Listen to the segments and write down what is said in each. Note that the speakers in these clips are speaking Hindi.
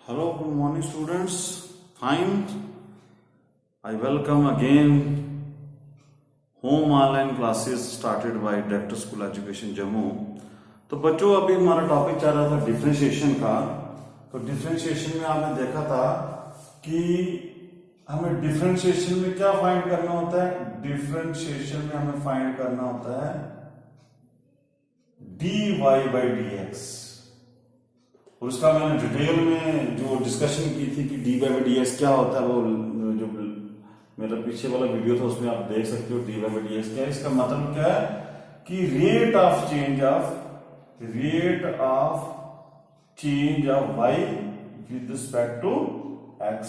Hello, good morning, students. Fine. I welcome again home online classes started by Director School Education Jammu. तो बच्चों अभी हमारा टॉपिक चल रहा था डिफरेंशिएशन का। तो डिफरेंशिएशन में आपने देखा था कि हमें डिफरेंशिएशन में क्या फाइंड करना होता है। डिफरेंशिएशन में हमें फाइंड करना होता है dy by dx। और उसका मैंने डिटेल में जो डिस्कशन की थी कि dy by dx क्या होता है, वो जो मेरा पीछे वाला वीडियो था उसमें आप देख सकते हो। dy by dx क्या है, इसका मतलब क्या है कि rate of change of y with respect to x,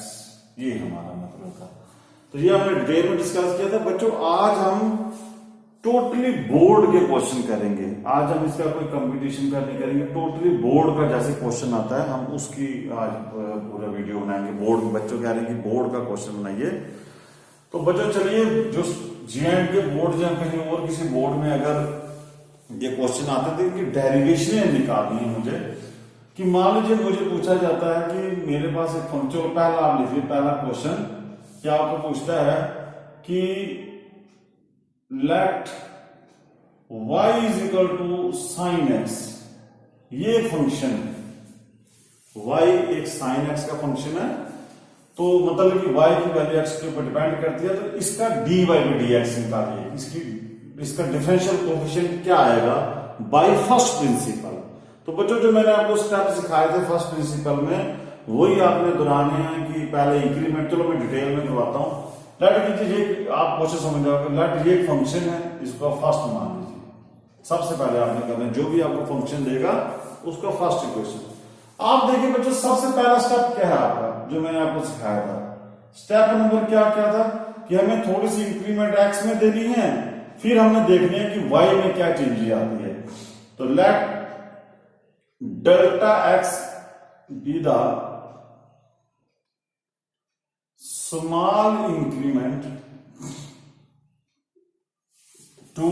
ये हमारा मतलब था। तो ये हमने डिटेल में डिस्कस किया था बच्चों। आज हम टोटली बोर्ड के क्वेश्चन करेंगे। आज हम इसका कोई कंपटीशन का नहीं करेंगे, टोटली बोर्ड का जैसे क्वेश्चन आता है हम उसकी आज पूरा वीडियो बनाएंगे। बोर्ड में बच्चों कह रहे हैं कि बोर्ड का क्वेश्चन बनाइए। तो बच्चों चलिए, जो जे&के के बोर्ड या कहीं और किसी बोर्ड में अगर ये क्वेश्चन आते थे कि डेरिवेशन निकालनी है मुझे, कि मान लीजिए मुझे पूछा जाता है कि मेरे पास एक फंक्शन, पहला आप लिखिए, पहला क्वेश्चन क्या आपको पूछता है कि let y is equal to sine x। ये फंक्शन है, y एक साइन x का फंक्शन है। तो मतलब कि y की वैल्यू x के ऊपर डिपेंड करती है। तो इसका dy by dx निकालिए, इसका डिफरेंशियल कोएफिशिएंट क्या आएगा बाय फर्स्ट प्रिंसिपल। तो बच्चों जो मैंने आपको स्टेप सिखाए थे फर्स्ट प्रिंसिपल में, वही आपने दोहराने हैं कि पहले इंक्रीमेंट, चलो मैं डिटेल में करवाता हूं। लेट कीजिए, आप क्वेश्चन समझ जाओगे। लेट ये फंक्शन है, इसको फर्स्ट मान लीजिए। सबसे पहले आपने करना है, जो भी आपको फंक्शन देगा उसका फर्स्ट इक्वेशन। आप देखिए बच्चों, सबसे पहला स्टेप क्या है आपका, जो मैंने आपको सिखाया था। स्टेप नंबर क्या था कि हमें थोड़ी सी इंक्रीमेंट एक्स में देनी है, फिर हमने देखनी है कि वाई में क्या चेंज आती है। तो let delta x be the small increment to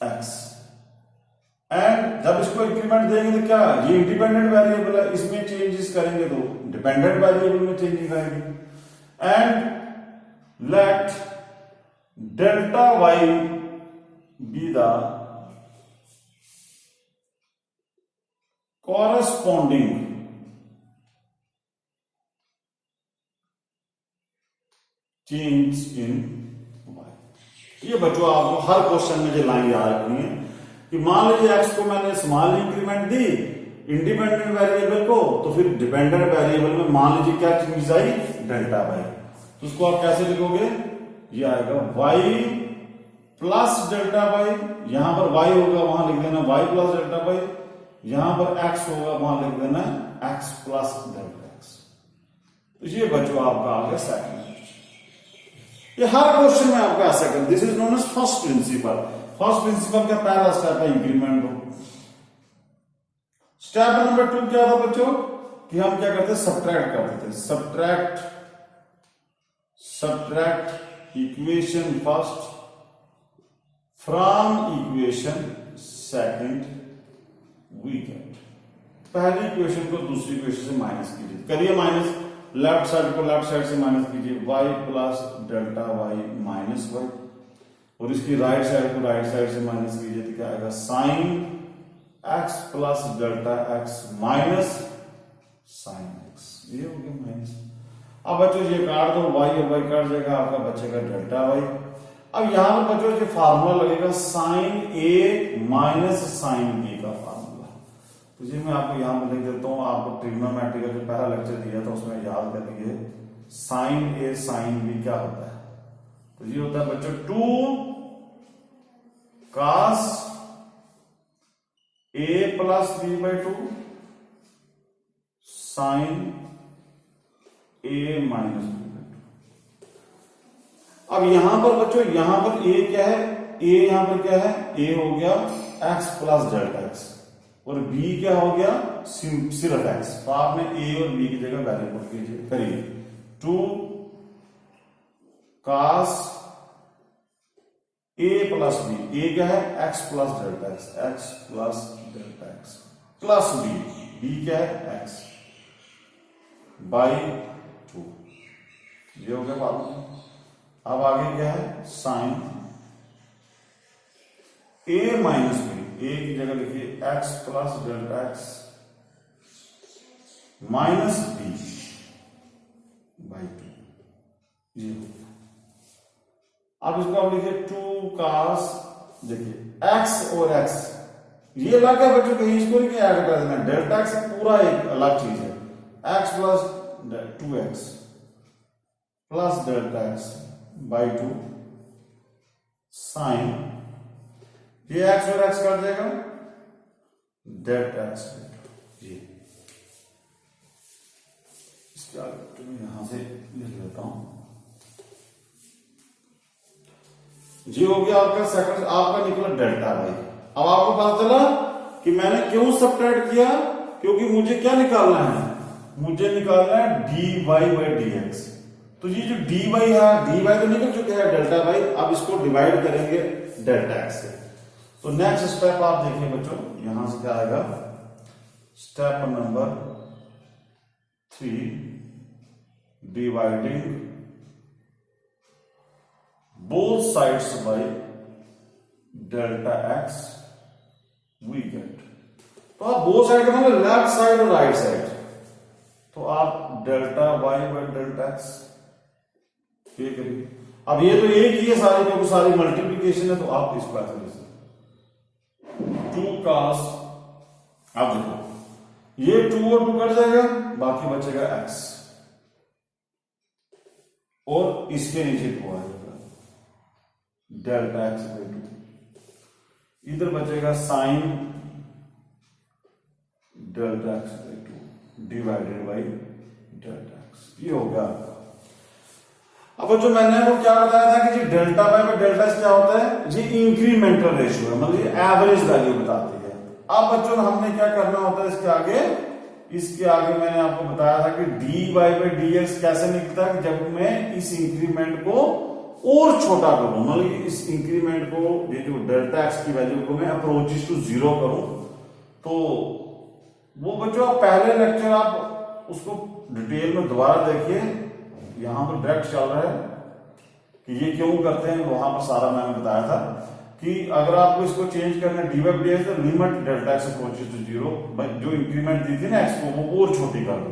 x. And जब इसको इंक्रीमेंट देंगे तो क्या, ये इंडिपेंडेंट वेरिएबल है, इसमें चेंजेस करेंगे तो डिपेंडेंट वेरिएबल में चेंजिंग आएगी। And let delta y be the corresponding change in y. ये बच्चों आपको हर क्वेश्चन में जो लाइन याद रखनी है कि मान लीजिए एक्स को मैंने स्मॉल इंक्रीमेंट दी इंडिपेंडेंट वेरिएबल को, तो फिर डिपेंडेंट वेरिएबल में मान लीजिए क्या चेंज आई, डेल्टा वाई। तो उसको आप कैसे लिखोगे, ये आएगा वाई प्लस डेल्टा वाई। यहां पर वाई होगा वहां लिख देना वाई प्लस डेल्टा वाई, यहां पर एक्स होगा वहां लिख देना एक्स प्लस डेल्टा एक्स। तो ये बच्चों आपका आ गया सेकंड। ये हर क्वेश्चन में आपका ऐसा कर, this is known as first principle. First principle का पहला स्टेप है इंक्रीमेंट हो। स्टेप नंबर 2 क्या था बच्चों कि हम क्या करते, सब्ट्रैक्ट करते थे। Subtract equation first from equation second, we get. पहली इक्वेशन को दूसरी इक्वेशन से माइनस कीजिए, करिए माइनस। लेफ्ट साइड को लेफ्ट साइड से माइनस कीजिए, y plus delta y minus y। और इसकी राइट साइड को राइट साइड से माइनस कीजिए तो क्या आएगा, sine x plus delta x minus sine x। ये हो गया माइनस। अब बच्चों ये काट दो, y और y काट जाएगा, आपका बचेगा डेल्टा y। अब यहां पर बच्चों ये फार्मूला लगेगा sine a minus sine b का फार्मूला। तो जी मैं आपको यहां पर लिख देता हूं, आपको ट्रिग्नोमेट्री का जो पहला लेक्चर दिया था उसमें याद कर लीजिए। साइन ए साइन बी क्या होता है, तो ये होता है बच्चों 2 cos a plus B by 2 sine a minus B by 2। अब यहां पर बच्चों, यहां पर a क्या है, a यहां पर क्या है, a हो गया x प्लस डेल्टा x और b क्या हो गया, सिर्फ x। तो आपने a और b की जगह वैल्यू पुट कीजिए, करिए 2 cos a plus b। a क्या है, x plus delta x plus b, b क्या है x। बाई 2, ये हो गया फॉर्मूला। अब आगे क्या है, sine A minus B, A की जगह लिखिए x plus delta x minus B by 2, ये हो गया। अब इसको आप लिखिए 2 cos, देखिए एक्स और एक्स ये अलग है बच्चों, कहीं इसको नहीं ऐड कर देना, डेल्टा एक्स पूरा एक अलग चीज है, x plus 2x plus delta x by 2 sine, ये एक्स और एक्स कट जाएगा, डेल्टा एक्स, ये इसके आगे तो मैं यहां से लिख लेता हूं, ये हो गया आपका सेकंड, आपका निकला डेल्टा वाई। अब आपको पता चला कि मैंने क्यों सबट्रैक्ट किया, क्योंकि मुझे क्या निकालना है, मुझे निकालना है dy बाई dx। तो ये जो dy है, dy तो निकल चुके हैं डेल्टा वाई, अब इसको डिवाइड करेंगे डेल्टा x से। तो नेक्स्ट स्टेप आप देखिए बच्चों, यहां से क्या आएगा, step number 3, dividing both sides by delta x we get। तो आप बोथ साइड का मतलब लेफ्ट साइड और राइट साइड, तो आप delta y by delta x ये करिए। अब ये तो एक ही है सारी, क्योंकि सारी मल्टीप्लीकेशन है, तो आप इसको ऐसे लिख सकते 2 cos, अब देखो ये 2 और 2 कट जाएगा, बाकी बचेगा x और इसके नीचे 2 आएगा डेल्टा एक्स बाई 2, इधर बचेगा sign delta x by 2 divided by delta x, ये हो गया। अब जो मैंने वो क्या बताया था कि जी डेल्टा बाई में डेल्टा एक्स क्या होता है, जी इंक्रीमेंटल रेशियो है, मतलब ये एवरेज वैल्यू बताती है। अब बच्चों हमने क्या करना होता है इसके आगे मैंने आपको बताया था कि dy बाई dx कैसे निकलता है, जब मैं इस इंक्रीमेंट को और छोटा करूं, मतलब इस इंक्रीमेंट को, ये जो डेल्टा एक्स की वैल्यू को मैं अप्रोचेस टू 0 करूं, तो वो बच्चों आप पहले लेक्चर आप उसको डिटेल में दोबारा देखिए, यहां पर डायरेक्ट चल रहा है कि ये क्यों करते हैं, वहां पर सारा मैंने बताया था कि अगर आपको इसको चेंज करना है dy बाई dx, तो limit delta x approaches to 0, जो इंक्रीमेंट दी थी ना एक्स को, वो और छोटी कर दो।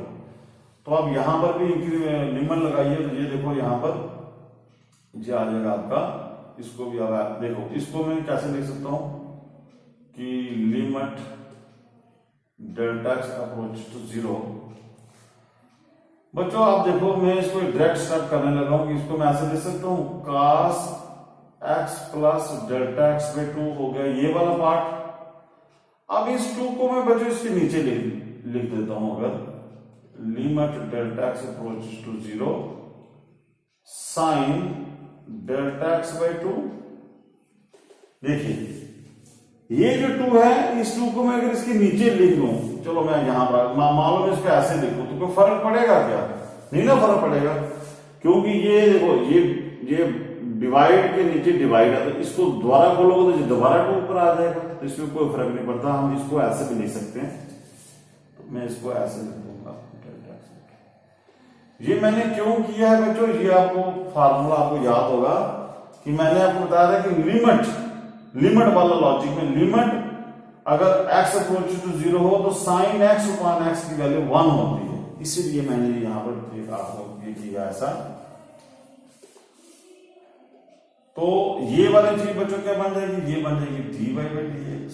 तो अब यहां पर भी लिमिट लगाइए, तो ये देखो यहां पर ये आ जाएगा आपका, इसको भी अब आप देखो, इसको मैं कैसे लिख सकता हूं कि limit delta x approach to 0। बच्चों आप देखो, मैं इसको डायरेक्ट स्टेप करने लगा हूं कि इसको मैं ऐसे लिख सकता हूं, cos x plus delta x by 2 हो गया ये वाला पार्ट। अब इस 2 को मैं बच्चों इसके नीचे लिख देता हूं, अगर limit delta x approach to 0 sine delta x by 2, देखिए ये जो 2 है, इस 2 को मैं अगर इसके नीचे लिख दूं, चलो मैं यहां पर मान लो मैं इसको ऐसे लिखूं, तो कोई फर्क पड़ेगा क्या, नहीं ना फर्क पड़ेगा, क्योंकि ये देखो ये डिवाइड के नीचे डिवाइड है, तो इसको दोबारा खोलोगे तो दोबारा 2 ऊपर आ जाएगा, तो इसमें कोई फर्क नहीं पड़ता, हम इसको ऐसे भी लिख सकते हैं। तो मैं इसको ऐसे लिख दूंगा, ये मैंने क्यों किया है बच्चों, ये आपको फार्मूला आपको याद होगा कि मैंने आपको बताया था कि लिमिट वाला लॉजिक में लिमिट अगर x अप्रोच टू 0 हो तो साइन x अपॉन x की वैल्यू 1 होती है, इसीलिए मैंने यहां पर आपको ये किया ऐसा। तो ये वाली चीज बच्चों क्या बन जाएगी, ये बन जाएगी dy बाई dx।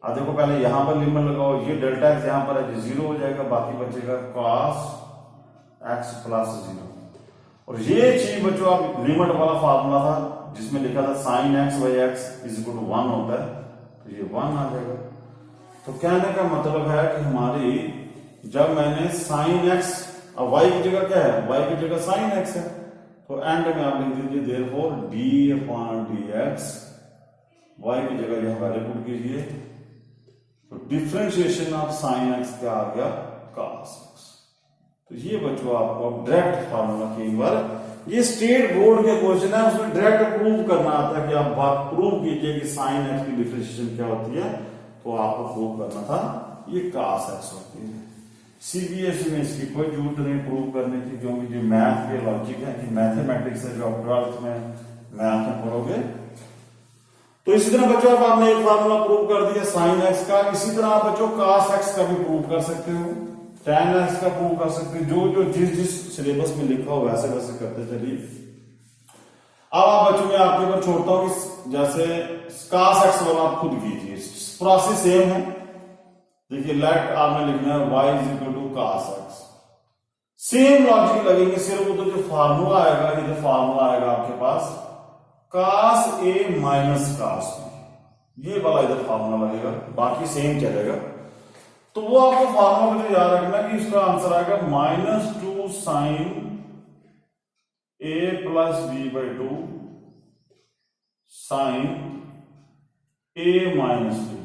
अब देखो पहले यहां पर लिमिट लगाओ, ये डेल्टा एक्स यहां पर है 0 हो जाएगा, बाकी बचेगा cos x प्लस 0। और ये चीज बच्चों आप लिमिट वाला फार्मूला था जिसमें लिखा था sine x by x is equal to 1 होता है, तो ये 1 आ जाएगा। तो कहने का मतलब है कि हमारी जब मैंने साइन x, अब y की जगह क्या है, y की जगह साइन x है, तो एंड में आप लिख दीजिए therefore d upon dx, y की जगह यह वैल्यू पुट कीजिए, तो डिफरेंशिएशन ऑफ साइन एक्स क्या आ गया, cos x। तो ये बच्चों आपको डायरेक्ट फार्मूला, कई बार ये स्टेट बोर्ड के क्वेश्चन है, उसमें डायरेक्ट प्रूव करना आता है कि आप बात प्रूव कीजिए कि साइन एक्स की डिफरेंशिएशन क्या होती है, तो आपको प्रूव करना था ये cos x होती है। सीबीएसई में इसकी कोई जरूरत नहीं प्रूव करने की, क्योंकि जो मैथ के लॉजिक है कि मैथमेटिक्स है, जो आप 12th में मैथ में पढ़ोगे। तो इसी तरह बच्चों अब आपने एक फार्मूला प्रूव कर दिया साइन एक्स का, इसी तरह आप बच्चों cos एक्स का भी प्रूव कर सकते हो, tan एक्स का प्रूव कर सकते हो, जो जिस सिलेबस में लिखा हो वैसे वैसे करते चलिए। अब आप बच्चों में आपके ऊपर छोड़ता हूं कि जैसे cos एक्स वाला आप खुद कीजिए, प्रोसेस सेम है। देखिए लेट आपने लिखना है y is equal to cos x, same logic लगेंगे, सिर्फ तो जो फार्मूला आएगा, इधर फार्मूला आएगा आपके पास cos a minus cos b, ये वाला इधर फार्मूला लगेगा, बाकी सेम चलेगा। तो वो आपको फार्मूला मुझे याद रखना कि इसका आंसर आएगा -2 sin a plus b by 2 sin a minus b।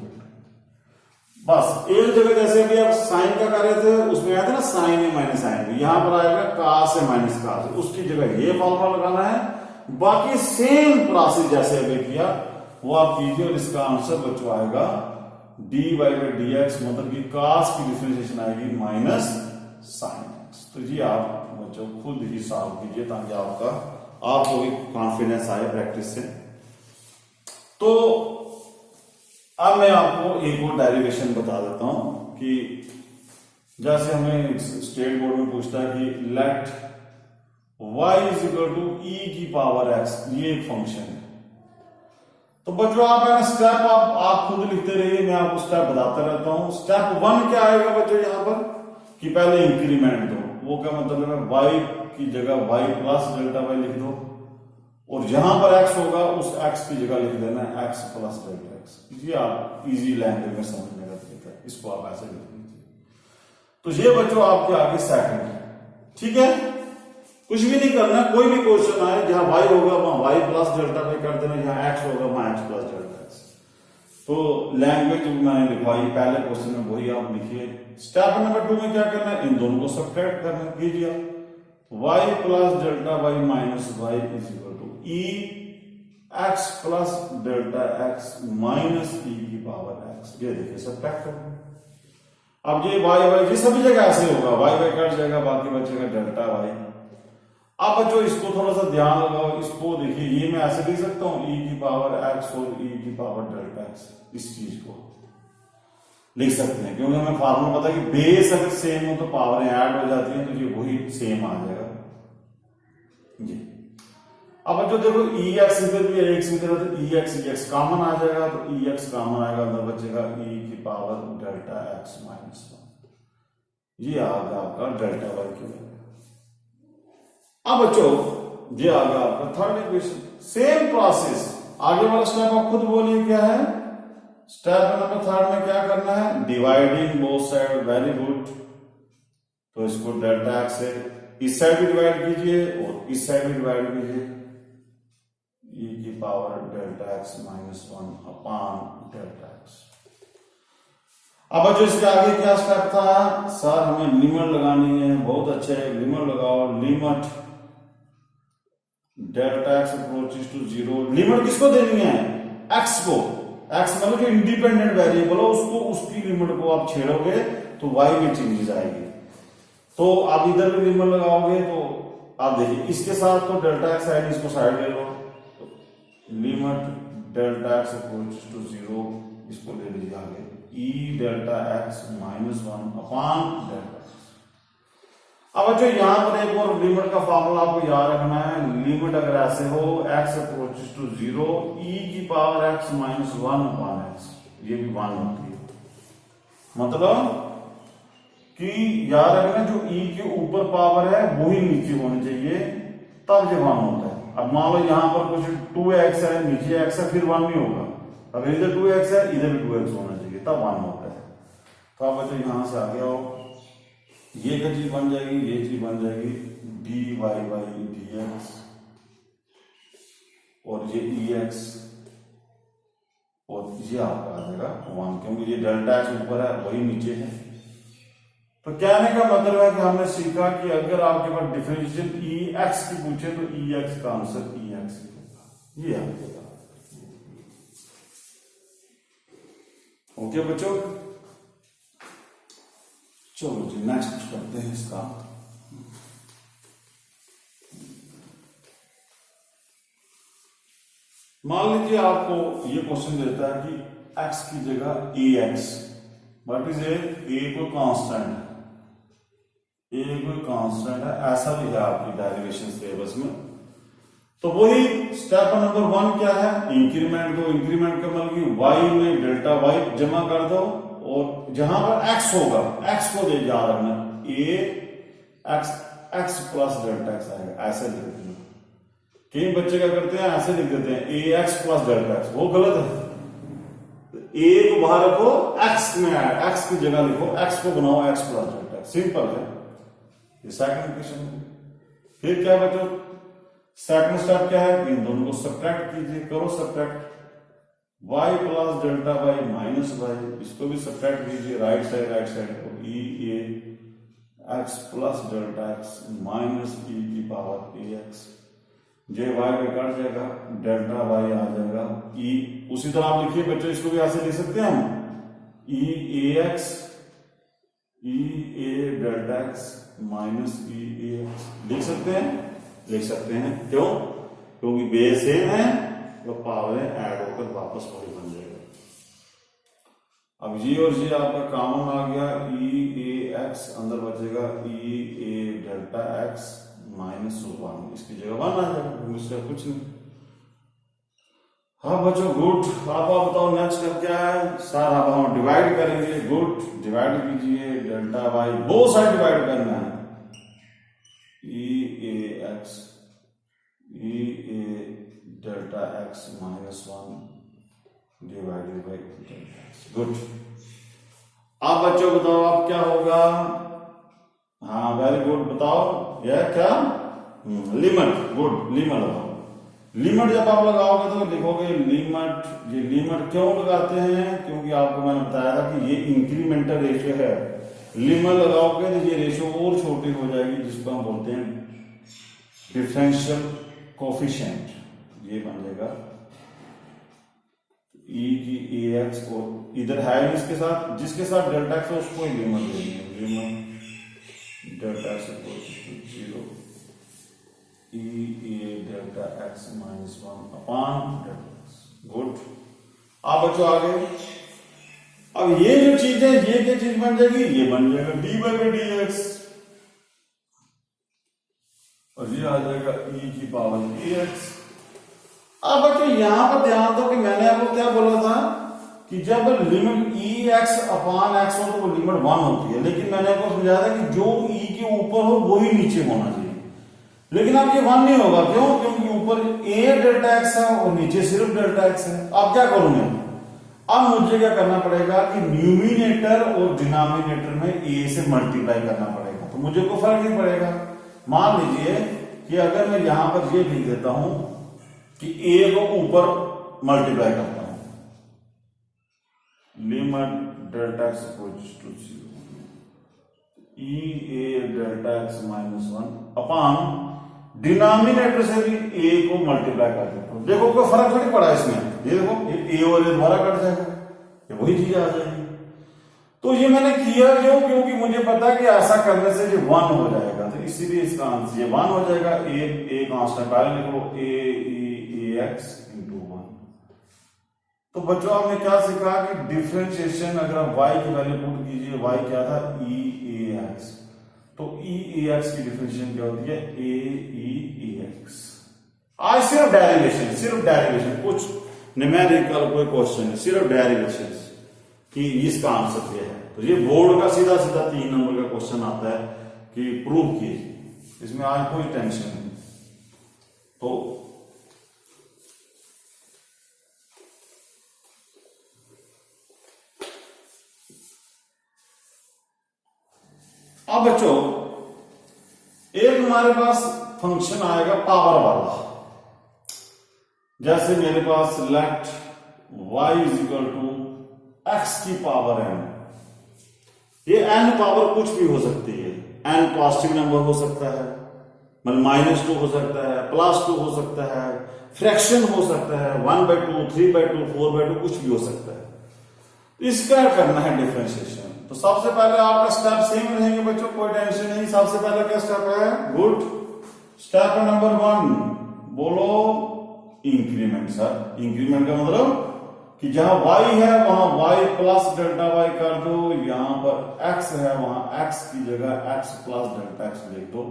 बस एक जगह जैसे अभी आप साइन का कर रहे थे उसमें आया था ना sign A minus sine B, यहां पर आएगा cos ए माइनस cos, उसकी जगह ये फॉर्मूला लगाना है। बाकी सेम प्रोसेस जैसे अभी किया वो आप कीजिए, और इसका आंसर बच्चों आएगा dy बाई डी एक्स, मतलब कि cos की डिफरेंशिएशन आएगी माइनस साइन एक्स। तो जी आप बच्चों खुद ही सॉल्व कीजिए ताकि आपको भी कॉन्फिडेंस आए प्रैक्टिस से। तो अब मैं आपको एक और डेरिवेशन बता देता हूं कि जैसे हमें स्टेट बोर्ड में पूछता है कि let y is equal to e की पावर x, ये एक फंक्शन है। तो बच्चों आप है ना स्टेप आप खुद लिखते रहिए, मैं आपको स्टेप बताता रहता हूं। स्टेप 1 क्या आएगा बच्चों यहां पर कि पहले इंक्रीमेंट दो, वो क्या मतलब है y की जगह y प्लस डेल्टा y लिख दो, और जहां पर x होगा उस x की जगह लिख देना x प्लस डेल्टा x। ये आप इजी लैंग्वेज में समझने का तरीका है, इसको आप ऐसे लिख लीजिए। तो ये बच्चों आपके आगे सेकंड है, ठीक है। कुछ भी नहीं करना, कोई भी क्वेश्चन आए जहां y होगा वहां y प्लस डेल्टा y कर देना, जहां x होगा वहां x प्लस डेल्टा x। तो लैंग्वेज मैंने लिखवाई पहले क्वेश्चन में, वही आप लिखिए। स्टेप नंबर 2 में क्या करना है, इन दोनों को सब्ट्रैक्ट करना कीजिए। y plus delta y minus y is equal to e x plus delta x minus e की पावर x, ये देखिए सब्ट्रैक्ट होगा। अब ये y ये सभी जगह ऐसे होगा, y कट जाएगा, बाकी बचेगा डेल्टा y। अब बच्चों इसको थोड़ा सा ध्यान लगाओ, इसको देखिए, ये मैं ऐसे लिख सकता हूं e की पावर x और e की पावर डेल्टा x, इस चीज को लिख सकते हैं, क्योंकि हमें फार्मूला पता है कि बेस अगर सेम हो तो पावर ऐड हो जाती है, तो ये वही सेम आ जाएगा जी। अब बच्चों देखो ई एक्स इधर भी एक्स इधर, तो ई एक्स कॉमन आ जाएगा, तो ई एक्स कॉमन आएगा, अंदर बचेगा e की पावर डेल्टा x माइनस 1, ये आ गया आपका डेल्टा y की वैल्यू। अब बच्चों ये आ गया आपका थर्ड इक्वेशन, सेम प्रोसेस, आगे वाला स्टेप आप खुद बोलिए क्या है। स्टेप नंबर थर्ड में क्या करना है, dividing both side, very good. तो इसको डेल्टा एक्स से इस साइड भी डिवाइड कीजिए और इस साइड भी डिवाइड कीजिए, e की power delta x minus 1 upon delta x. अब जो इसके आगे क्या स्टेप था, सर हमें लिमिट लगानी है, बहुत अच्छे लिमिट लगाओ, limit delta x approaches to 0, limit किसको देनी है, x को, x मतलब जो इंडिपेंडेंट वेरिएबल हो उसको, उसकी लिमिट को आप छेड़ोगे तो y में चेंजेस आएगी। तो आप इधर भी लिमिट लगाओगे तो आप देखिए इसके साथ तो डेल्टा एक्स आएगी, इसको साइड ले लो, तो limit delta x approaches to 0, इसको ले लीजिए आगे, e delta x minus 1 upon delta. अब जो यहां पर एक और लिमिट का फॉर्मूला आपको याद रखना है, लिमिट अगर ऐसे हो x अप्रोचेस टू 0, e की power x minus 1 upon x, ये भी 1 होती है, मतलब कि याद रखना जो e के ऊपर पावर है वही नीचे होनी चाहिए, तब ये 1 होता है। अब मान लो यहां पर कुछ 2x है, नीचे x है, फिर 1 नहीं होगा, अगर इधर 2x है इधर भी 2x होना चाहिए, तब 1 होता है। तो अब बच्चों यहां से आगे आओ, ये क्या चीज बन जाएगी, ये चीज बन जाएगी dy बाई dx, और ये ex, और ये आपका आ जाएगा 1, क्योंकि ये डेल्टा एक्स ऊपर है वही नीचे है। तो कहने का मतलब है कि हमने सीखा कि अगर आपके पास डिफरेंशियल ex की पूछे तो ex का आंसर ex होगा, ये आपके ओके बच्चों। चलो जी नेक्स्ट करते हैं इसका। मान लीजिए आपको ये क्वेश्चन देता है कि x की जगह ax, व्हाट इज ए कोई कांस्टेंट है, ए कोई कांस्टेंट है, ऐसा भी है आपकी डेरिवेशन सिलेबस में। तो वही स्टेप नंबर 1 क्या है, इंक्रीमेंट दो, इंक्रीमेंट का मतलब कि y में डेल्टा y जमा कर दो और जहां पर x होगा x को दे याद रखना, a x plus delta x आएगा, ऐसे लिख देना। कई बच्चे क्या करते हैं ऐसे लिख देते हैं ax प्लस डेल्टा x, वो गलत है। a को बाहर रखो, x में x की जगह लिखो, x को बनाओ x plus delta x, simple है ये सेकंड इक्वेशन। फिर क्या बच्चों सेकंड स्टेप क्या है, इन दोनों को सब्ट्रैक्ट कीजिए, करो subtract, y plus delta y minus y, इसको भी सब्ट्रैक्ट कीजिए, राइट साइड को e a x plus delta x minus e की पावर ax, जे y पे कट जाएगा, डेल्टा y आ जाएगा e। उसी तरह आप लिखिए बच्चों, इसको भी ऐसे लिख सकते हैं हम, e ax e a delta x minus e ax लिख सकते हैं। क्यों? क्योंकि बेस सेम है, तो पावर ऐड होकर वापस वही बन जाएगा। अब ये और ये आपका कॉमन आ गया, e a x अंदर बचेगा e a delta x minus 1, इसकी जगह 1 आ जाएगा, इसका कुछ नहीं। हाँ बच्चों गुड। आप बताओ नेक्स्ट स्टेप क्या है सर? अब हम डिवाइड करेंगे, गुड, डिवाइड कीजिए, डेल्टा y दो साइड डिवाइड करना है, e a delta x minus 1 divided by delta x, good. आप बच्चों बताओ आप क्या होगा? हाँ वेरी गुड, बताओ यह क्या, लिमिट, गुड, लिमिट लगाओ। लिमिट जब आप लगाओगे तो लिखोगे लिमिट, ये लिमिट क्यों लगाते हैं? क्योंकि आपको मैंने बताया था कि ये इंक्रीमेंटल रेशियो है, लिमिट लगाओगे तो ये रेशियो और छोटी हो जाएगी, जिसको हम बोलते हैं डिफरेंशियल कोफिशिएंट, ये बन जाएगा e की ax, और इधर है इसके साथ, जिसके साथ डेल्टा x है उसको ही लिमिट देनी है, limit delta x equal to 0 e a delta x minus 1 upon delta x, good. आप बच्चों आगे, अब ये जो चीज है ये क्या चीज बन जाएगी, ये बन जाएगा dy बाई dx, और ये आ जाएगा e की पावर ax। अब बच्चों यहां पर ध्यान दो कि मैंने आपको क्या बोला था कि जब limit e x upon x हो तो वो लिमिट 1 होती है, लेकिन मैंने आपको समझाया था कि जो e के ऊपर हो वही नीचे होना चाहिए, लेकिन अब ये 1 नहीं होगा, क्यों? क्योंकि ऊपर a डेल्टा x है और नीचे सिर्फ डेल्टा x है। अब क्या करूंगा, अब मुझे क्या करना पड़ेगा कि न्यूमिनेटर और डिनोमिनेटर में a से मल्टीप्लाई करना पड़ेगा, तो मुझे कोई फर्क नहीं पड़ेगा। मान लीजिए कि अगर मैं यहां पर ये लिख देता हूं कि a को ऊपर मल्टीप्लाई करता हूं, limit delta x equals to 0 e a delta x minus 1 upon denominator से भी a को मल्टीप्लाई कर देता हूं, देखो कोई फर्क थोड़ी पड़ा इसमें, ये देखो ये a और a दोबारा कट जाएगा, ये वही चीज आ जाएगी। तो ये मैंने किया क्यों? क्योंकि मुझे पता है कि ऐसा करने से ये 1 हो जाएगा, तो इसीलिए इसका आंसर ये 1 हो जाएगा। a कांस्टेंट पहले लिखो a x इंटू 1। तो बच्चों आपने क्या सीखा कि डिफरेंशिएशन अगर आप y की वैल्यू पुट कीजिए, y क्या था e a x, तो e a x की डिफरेंशिएशन क्या होती है a e x। आज सिर्फ डेरिवेशन, कुछ न्यूमेरिकल कोई क्वेश्चन है, सिर्फ डेरिवेशन कि इसका आंसर क्या है। तो ये बोर्ड का सीधा 3 नंबर का क्वेश्चन आता है कि प्रूव कीजिए, इसमें आज कोई टेंशन नहीं। तो अब बच्चों एक हमारे पास फंक्शन आएगा पावर वाला, जैसे मेरे पास let y is equal to x की पावर n, ये n पावर कुछ भी हो सकती है, n पॉजिटिव नंबर हो सकता है, मतलब -2 हो सकता है, +2 हो सकता है, फ्रैक्शन हो सकता है, 1/2, 3/2, 4/2 कुछ भी हो सकता है। इसका करना है डिफरेंशिएशन, तो तो सबसे पहले आपका स्टेप सेम रहेंगे बच्चों, कोई टेंशन नहीं। सबसे पहले क्या स्टेप है? गुड। स्टेप नंबर 1 बोलो इंक्रीमेंट। सर इंक्रीमेंट का मतलब कि जहां y है वहां y प्लस डेल्टा y कर दो, यहां पर x है वहां x की जगह x प्लस डेल्टा x लिख दो,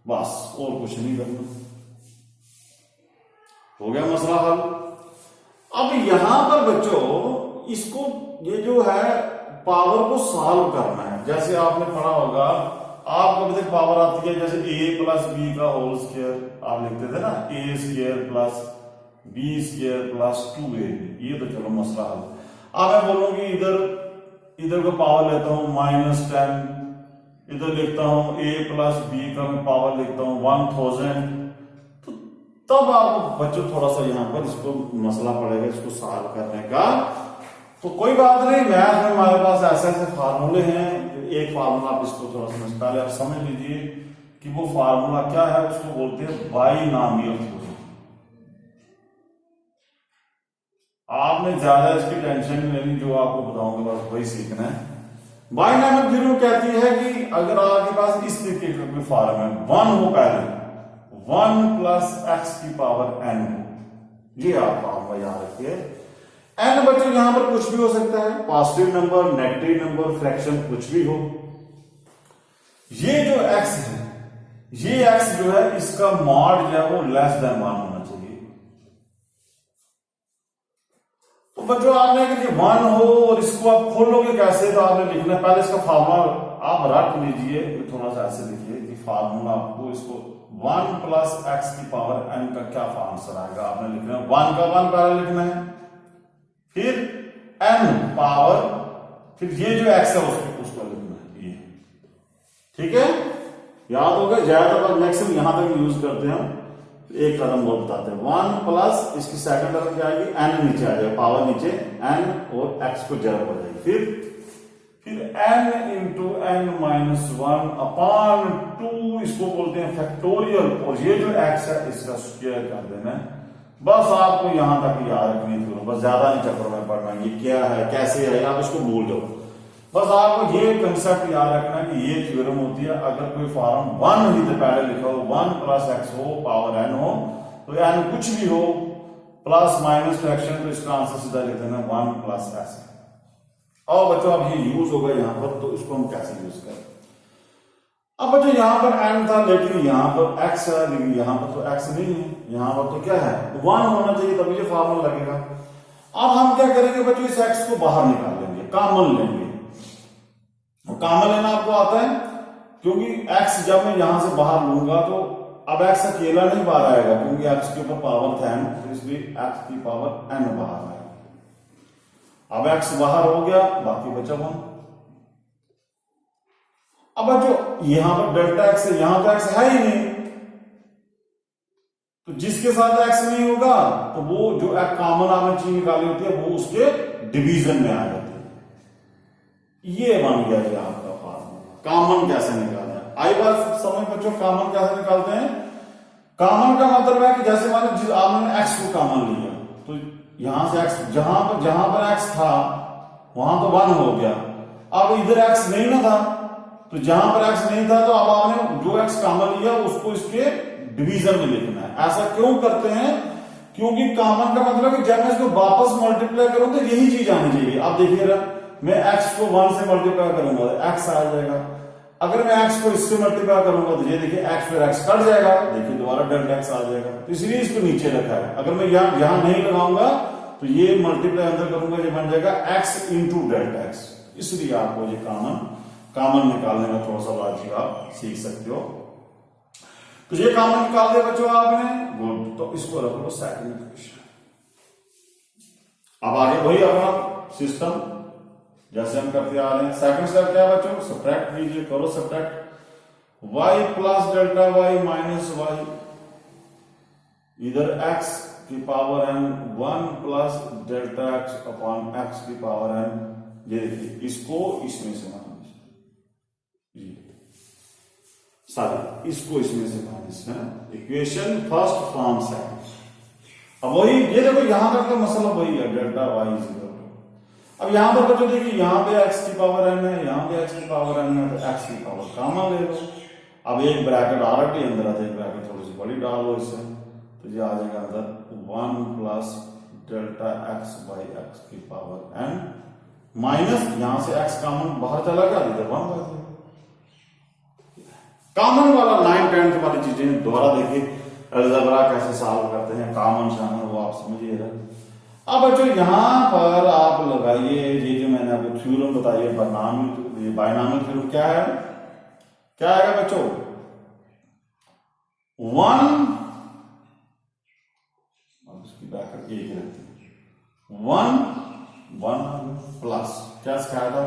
बस और कुछ नहीं करना। हो गया मसला हल। अब यहां पर बच्चों इसको ये जो है पावर को सॉल्व करना है। जैसे आपने पढ़ा होगा, आपको अभी तक पावर आती है जैसे a प्लस बी का होल स्क्वायर आप लिखते थे ना, a square plus B square plus 2a। ये तो चलो मसला हल। अब मैं बोलूंगी इधर को पावर लेता हूं -10, इधर लिखता हूं a प्लस बी का मैं पावर लिखता हूं 1000। तो तब आपको बच्चों थोड़ा सा यहां पर इसको मसला पड़ेगा इसको सॉल्व करने का। तो कोई बात नहीं, मैथ में हमारे पास ऐसे ऐसे फार्मूले हैं। एक फार्मूला आप इसको थोड़ा समझ, पहले आप समझ लीजिए कि वो फार्मूला क्या है। उसको बोलते हैं बाइनॉमियल थ्योरम। आपने ज्यादा इसकी टेंशन नहीं लेनी, जो आपको बताऊंगा बस वही सीखना है। बाइनॉमियल थ्योरम कहती है कि अगर आपके पास इस तरीके का कोई फॉर्म है, 1 हो पहले 1 प्लस x की पावर n हो, ये आप फॉर्मूला याद रखिए। n बच्चों यहां पर कुछ भी हो सकता है, positive number, negative number, fraction, कुछ भी हो। ये जो x है, ये x जो है इसका मॉड जो है वो लेस देन 1 होना चाहिए। तो बच्चों आपने अगर 1 हो और इसको आप खोलोगे कैसे, तो आपने लिखना है पहले इसका फार्मूला आप रख लीजिए, थोड़ा सा ऐसे लिखिए कि फार्मूला आपको इसको 1 प्लस x की पावर n का क्या आंसर आएगा। आपने लिखना है 1 का 1 पहले लिखना है, फिर n पावर, फिर ये जो x है उसको लिखना है, ये ठीक है। याद होगा, ज्यादातर मैक्सिमम यहां तक यूज करते हैं हम। एक कदम और बताते हैं, 1 प्लस इसकी सेकंड टर्म क्या आएगी, n नीचे आ जाएगा, पावर नीचे n और x को जड़ हो जाएगी, फिर n into n minus 1 upon 2, इसको बोलते हैं फैक्टोरियल। और ये जो x है इसका स्क्वायर कर देना है। बस आपको यहां तक याद रखनी थी, बस ज्यादा नहीं चक्कर में पड़ना, ये क्या है कैसे है आप इसको भूल जाओ। बस आपको ये कंसेप्ट याद रखना है कि ये थ्योरम होती है, अगर कोई फॉर्म 1 ही तो पहले लिखा हो, 1 प्लस x हो पावर n हो, तो n कुछ भी हो प्लस माइनस फ्रैक्शन, तो इसका आंसर सीधा लिख देना 1 प्लस x। और बच्चों अब ये यूज होगा यहां पर, तो इसको हम कैसे यूज करें। अब बच्चों यहां पर n था लेकिन यहां पर x है, लेकिन यहां पर तो x नहीं है, यहां पर तो क्या है 1 होना चाहिए, तभी ये फॉर्मूला लगेगा। अब हम क्या करेंगे बच्चों, इस x को बाहर निकाल लेंगे, कॉमन लेंगे। कॉमन लेना आपको आता है, क्योंकि x जब मैं यहां से बाहर लूंगा तो अब x अकेला नहीं बाहर आएगा, क्योंकि x के ऊपर पावर था n, तो इसलिए x की पावर n बाहर आएगा। अब x बाहर हो गया, बाकी बचा 1। अब जो यहां पर डेल्टा x है, यहां तो x है ही नहीं, तो जिसके साथ x नहीं होगा तो वो जो कॉमन आपने चीज निकाली होती है वो उसके डिवीजन में आ जाती है। ये बन गया ये आपका फार्मूला। कॉमन कैसे निकालना है, आई बात समझ बच्चों, कॉमन कैसे निकालते हैं। कॉमन का मतलब है कि जैसे मान आपने x को कॉमन लिया, तो यहां से x जहां पर x था वहां तो 1 हो गया। अब इधर x नहीं ना था, तो जहां पर x नहीं था तो अब आपने जो x कॉमन लिया उसको इसके डिवीजन में लिखना है। ऐसा क्यों करते हैं, क्योंकि कॉमन का मतलब कि जब मैं इसको वापस मल्टीप्लाई करूं तो यही चीज आनी चाहिए। अब देखिएगा, मैं x को 1 से मल्टीप्लाई करूंगा तो x आ जाएगा, अगर मैं x को इससे मल्टीप्लाई करूंगा तो ये देखिए x फिर x कट जाएगा, देखिए दोबारा डेल्टा x आ जाएगा। तो इसलिए इसको नीचे रखा है। अगर मैं यहां नहीं लगाऊंगा तो ये मल्टीप्लाई अंदर करूंगा, ये बन जाएगा x इंटू डेल्टा x। इसलिए आपको ये कॉमन निकालने में थोड़ा सा लॉजिक आप सीख सकते हो। तो ये कॉमन निकाल दिया बच्चों आपने, गुड। तो इसको रख लो सेकंड इक्वेशन। अब आगे वही अपना सिस्टम जैसे हम करते आ रहे हैं। सेकंड स्टेप क्या है बच्चों, सब्ट्रैक्ट कीजिए, करो subtract. y plus delta y minus y, इधर x की power n 1 plus delta x upon x की पावर n। ये देखिए, इसको इसमें से इसको इसमें से माइनस है, इक्वेशन फर्स्ट फ्रॉम सेकंड। अब वही ये देखो, यहां तक का मसला वही है, delta y is equal to. अब यहां पर बच्चों देखिए, यहां पे x की पावर n है, यहां पे x की पावर n है, तो x की पावर कॉमन ले लो। अब एक ब्रैकेट ऑलरेडी अंदर आता है, एक ब्रैकेट थोड़ी सी बड़ी डाल लो इससे, तो ये आ जाएगा अंदर 1 plus delta x by x की पावर n माइनस यहां से x कॉमन बाहर चला गया, इधर 1 बाई कॉमन वाला 9 10 वाली चीजें दोबारा देखिए, अलजेब्रा कैसे सॉल्व करते हैं, कॉमन शामन वो आप समझिएगा। अब बच्चों यहां पर आप लगाइए ये जो मैंने आपको थ्योरम बताई है, बायनॉमियल थ्योरम क्या है, क्या आएगा बच्चों, 1 इसकी ब्रैकेट एक रहती है, 1 प्लस क्या सिखाया था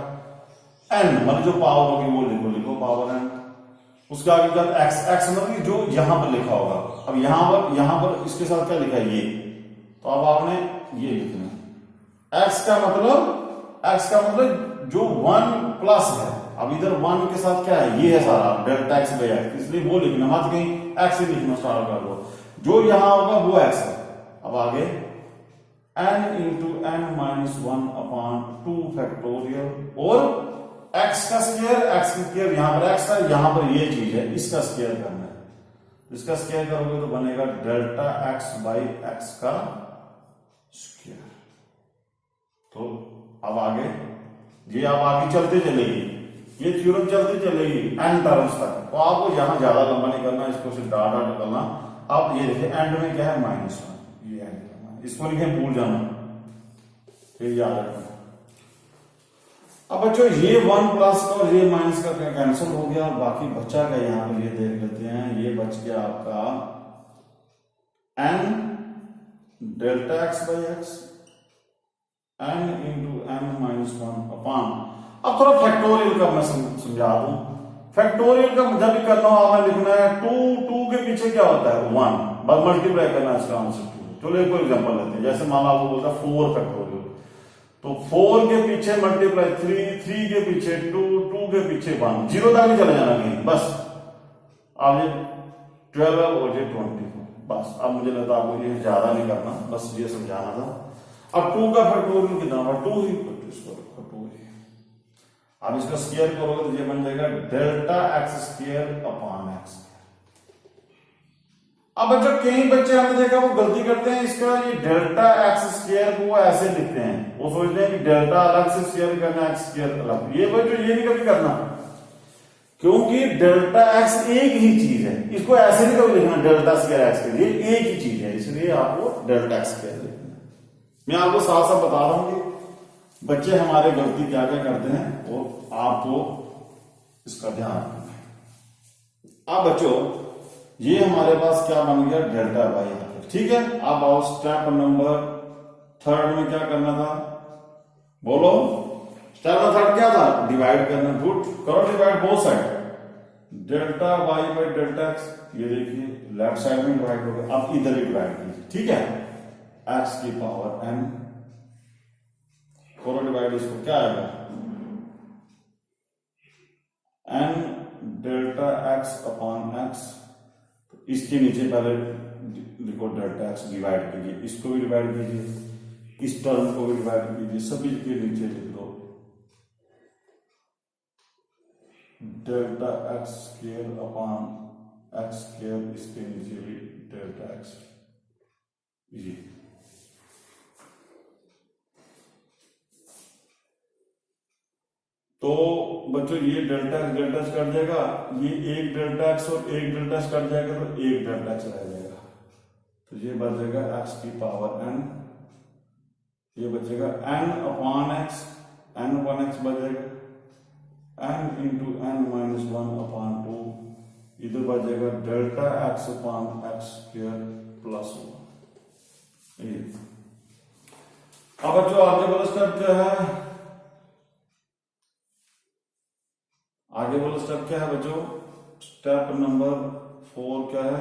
n, मतलब जो पावर होगी वो लिखो पावर n, उसका आगे क्या x मतलब जो यहां पर लिखा होगा। अब यहां पर इसके साथ क्या लिखा है ये, तो अब आपने ये लिखना है x का मतलब जो 1 प्लस है, अब इधर 1 के साथ क्या है, ये है सारा डेल्टा x बाई एक्स, इसलिए वो लिखना मत कहीं x ही लिखना स्टार्ट कर दो, जो यहां होगा वो x है। अब आगे n into n minus 1 upon 2 factorial, और x का स्क्वायर यहां पर x है, यहां पर ये चीज है, इसका स्क्वायर करना है, इसका स्क्वायर करोगे तो बनेगा डेल्टा x बाई एक्स का स्क्वायर। तो अब आगे ये आप आगे चलते चलेगी, ये थ्योरम चलती चलेगी n टर्म्स तक, तो आपको यहां ज्यादा लंबा नहीं करना, इसको सिर्फ डाटा निकलना। अब ये देखिए एंड में क्या है -1, ये एंड इसको लिखे भूल जाना, फिर याद रखना। अब बच्चों ये 1 प्लस का और ये माइनस का कैंसिल हो गया, और बाकी बचा का यहां पर ये देख लेते हैं, ये बच गया आपका n delta x by x n into n minus 1 upon, अब थोड़ा फैक्टोरियल का मैं समझा दूं। फैक्टोरियल का जब भी करना हो आपने लिखना है 2 के पीछे क्या होता है 1, बस मल्टीप्लाई करना है इसका आंसर 2। चलो एक और एग्जांपल लेते हैं, जैसे मान लो आपको बोलता है 4 फैक्टोरियल, तो 4 के पीछे मल्टीप्लाई 3 के पीछे 2 के पीछे 1, 0 तक नहीं चले जाना कहीं, बस अब ये 12 और ये 24, बस। अब मुझे लगता है आपको ये ज्यादा नहीं करना, बस ये समझाना था। अब 2 का फैक्टोरियल कितना होगा, 2 ही, अब इसका स्क्वायर करोगे तो ये बन जाएगा delta x square upon x। अब बच्चों कई बच्चे हमने देखा वो गलती करते हैं, इसका ये डेल्टा x स्क्वायर को वो ऐसे लिखते हैं, वो सोचते हैं कि डेल्टा अलग से स्क्वायर करना, x स्क्वायर अलग, ये बच्चों ये नहीं कभी करना, क्योंकि डेल्टा x एक ही चीज है, इसको ऐसे नहीं कभी लिखना डेल्टा स्क्वायर x के लिए, एक ही चीज है, इसलिए आपको डेल्टा x स्क्वायर लिखना। मैं आपको साथ साथ बता रहा हूं कि बच्चे हमारे गलती क्या क्या करते हैं, और आपको इसका ध्यान रखना है। अब बच्चों ये हमारे पास क्या बन गया, डेल्टा बाई, ठीक है। अब आओ स्टेप नंबर 3 में क्या करना था, बोलो स्टेप नंबर 3 क्या था, डिवाइड करना, गुड करो divide both side, delta y by delta x, ये देखिए लेफ्ट साइड में डिवाइड हो गया, अब इधर ही डिवाइड कीजिए, ठीक है, एक्स की पावर n करो डिवाइड, इसको क्या आएगा n delta x upon x, इसके नीचे पहले लिखो डेल्टा x, डिवाइड कीजिए, इसको भी डिवाइड कीजिए, इस टर्म को भी डिवाइड कीजिए, सभी के नीचे लिख दो delta x square upon x square, इसके नीचे भी डेल्टा x, ये तो बच्चों ये डेल्टा एक्स कट जाएगा, ये एक डेल्टा एक्स और एक डेल्टा एक्स कट जाएगा, तो एक डेल्टा एक्स रह जाएगा, तो ये बच जाएगा एक्स की पावर n, ये बचेगा n upon x, n upon x बच जाएगा n into n minus 1 upon 2, इधर बच जाएगा delta x upon x square plus 1। अब बच्चों आगे वाला स्टेप क्या है, आगे वाला स्टेप क्या है बच्चों, स्टेप नंबर 4 क्या है,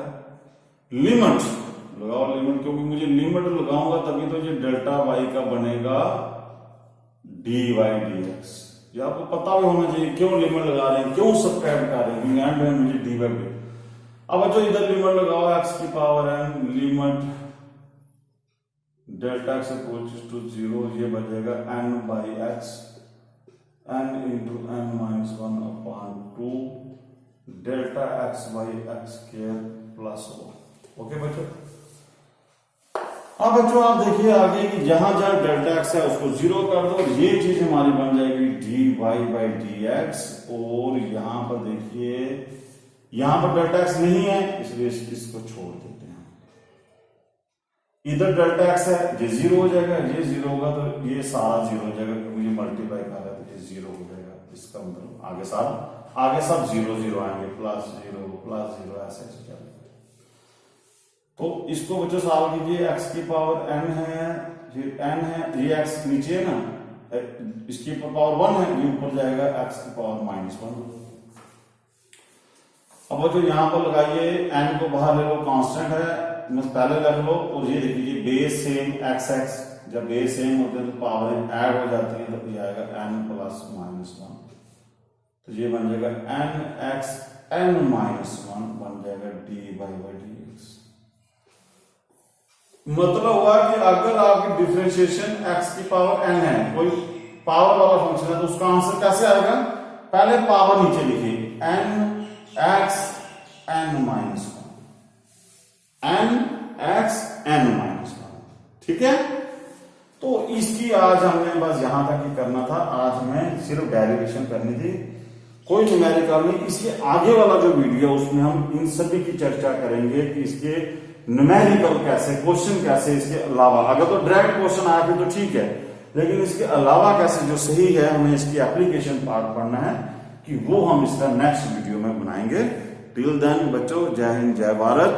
लिमिट लगाओ, लिमिट, क्योंकि मुझे लिमिट लगाऊंगा तभी तो ये डेल्टा वाई का बनेगा dy dx, ये आपको पता भी होना चाहिए क्यों लिमिट लगा रहे हैं, क्यों सब्ट्रैक्ट कर रहे हैं, एंड में मुझे dy dy। अब बच्चों इधर लिमिट लगाओ x की power n, limit delta x approaches to 0, ये बन जाएगा n by x, n into n minus 1 upon 2 delta x by x square plus 1। Okay बच्चों, अब बच्चों आप देखिए आगे कि जहां जहां डेल्टा एक्स है उसको 0 कर दो, ये चीज हमारी बन जाएगी dy बाई डी एक्स। और यहां पर देखिए यहां पर डेल्टा एक्स नहीं है इसलिए इसको छोड़ देते हैं। इधर डेल्टा एक्स है, ये 0 हो जाएगा, ये 0 होगा तो ये सारा 0 हो जाएगा क्योंकि ये मल्टीप्लाई कर रहा है तो ये 0 हो जाएगा। इसका मतलब आगे सब 0 0 आएंगे, प्लस 0 ऐसे चलेगा। तो इसको बच्चों सॉल्व कीजिए, x की पावर n है, फिर n है, ये x नीचे है ना, इसकी पावर 1 है, ये ऊपर जाएगा x की पावर -1। अब बच्चों यहां पर लगाइए, n को बाहर ले लो, कांस्टेंट है, पहले रख लो। और ये देखिए बेस सेम x, जब बेस सेम होते हैं तो पावर ऐड हो जाती है, तो ये आएगा n प्लस -1। तो ये बन जाएगा nx n-1 बन जाएगा dy बाई dx। मतलब हुआ कि अगर आपकी डिफरेंशिएशन x की पावर n है, कोई पावर वाला फंक्शन है, तो उसका आंसर कैसे आएगा? पहले पावर नीचे लिखिए, nx n-1, nx n-1, ठीक है। तो इसकी आज हमने बस यहां तक ही करना था, आज हमें सिर्फ डेरिवेशन करनी थी, कोई न्यूमेरिकल नहीं। इसके आगे वाला जो वीडियो है उसमें हम इन सभी की चर्चा करेंगे कि इसके न्यूमेरिकल कैसे, क्वेश्चन कैसे, इसके अलावा अगर तो डायरेक्ट क्वेश्चन आया फिर तो ठीक है, लेकिन इसके अलावा कैसे जो सही है हमें इसकी एप्लीकेशन पार्ट पढ़ना है कि वो हम इसका नेक्स्ट वीडियो में बनाएंगे। टिल देन बच्चों, जय हिंद, जय भारत।